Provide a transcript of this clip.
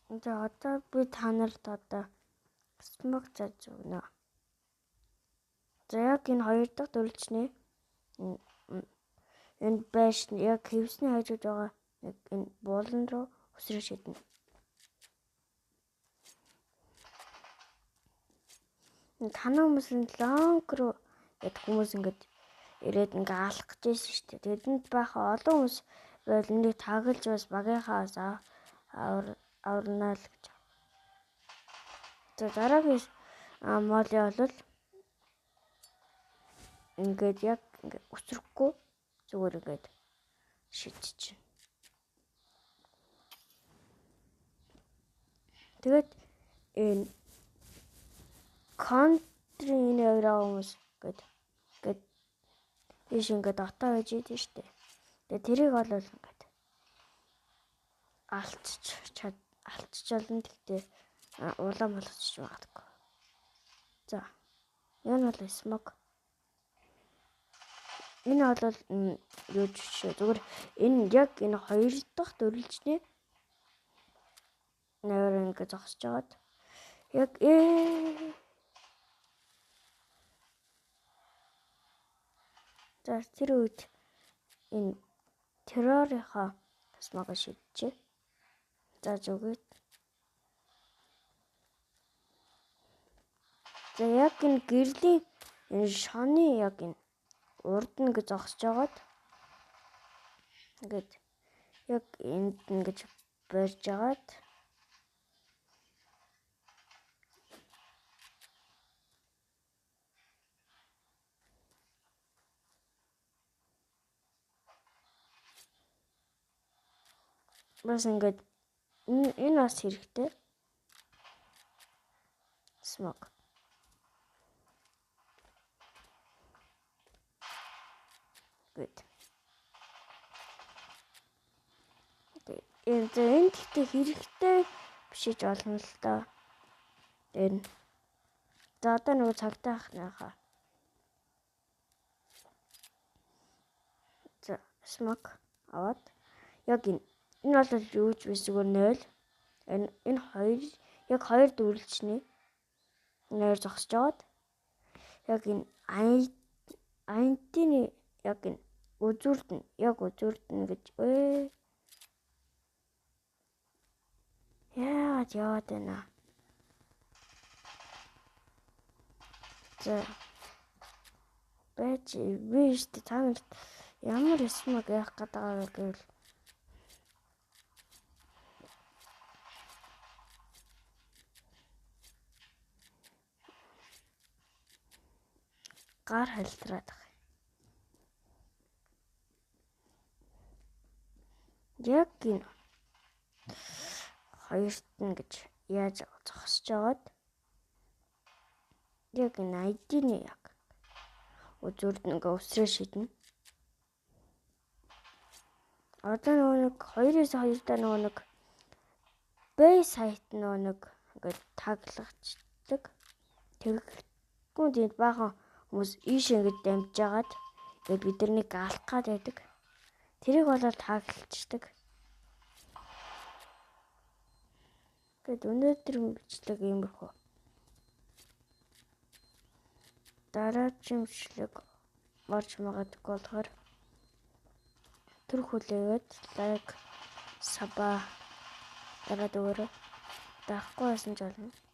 За одоо би та нарт одоо смог зааж өгнө. За яг энэ хоёр дахь дүрлжний энэ байш яг хэвсний хажууд байгаа энэ буулан руу өсрөө шиднэ. Танаа хүмүүс нь лонг руу гэдэг хүмүүс ингээд ирээд ингээ алах гэж байсан шүү дээ. Тэдэнд баха олон хүмүүс байл энийг таглаж бас багийнхаас аварнаа л гэж. За дараагийн моли бол ингээд яг ингээ өсрөхгүй зүгээр ингээд шидчихэв. Тэгээд энэ контрийн яваа хүмүүс гээд ийш ингээд отоо байж идэв штэ. Тэгээд тэрийг бол ингээд алдчих болно. Тэгтээ улаан болгочих магадгүй. За энэ бол смог. Энэ бол юу жишээ зүгээр энэ яг энэ хоёр дахь дүрлжний нэр ингээд зогсож байгаад яг за тэр үед энэ террорийнхаа смог шийджээ. За зүгээд. За яг энэ гэрлийн энэ шоны яг энэ урд нь гэж зогсож байгаад ингээд яг энд ингэж барьж агаад бас ингээд энэ бас хэрэгтэй смог. Good. Энэ гэхдээ хэрэгтэй биш ч болно л доо. Энэ за одоо нөгөө цагтаа ахныхаа. За смог аваад яг энэ бол юу ч биш зүгээр 0. Энэ хоёр яг хоёр дүрлжний нэр зогсож байгаад яг энэ антины яг энэ үзүүрдэн гэж яагаад яваад байна. За байж штэ та нарт ямар смог яах гэдэг вэ гэвэл гар халтраад байгаа. Яг энэ хоёрт нь гэж яаж зогсож байгаад яг энэ ID-ний яг үзүүрд ингээ өсрөө шиднэ. Одоо нэг 2-2 та нэг бэй сайт нэг ингээ таглагддаг. Тэгэхгүй тийм баахан хүмүүс ийш ингээд дамжиж агаад ингээд бидэрнийг алах гад байдаг. Тэрийг бол таглалцдаг. Гэт өнөөдөр бичлэг иймэрхүү. Дараагийн бичлэг орж магадгүй болохоор түр хүлээгээд лайк саба дараад өгөөрэй. Даахгүй байсан ч болно.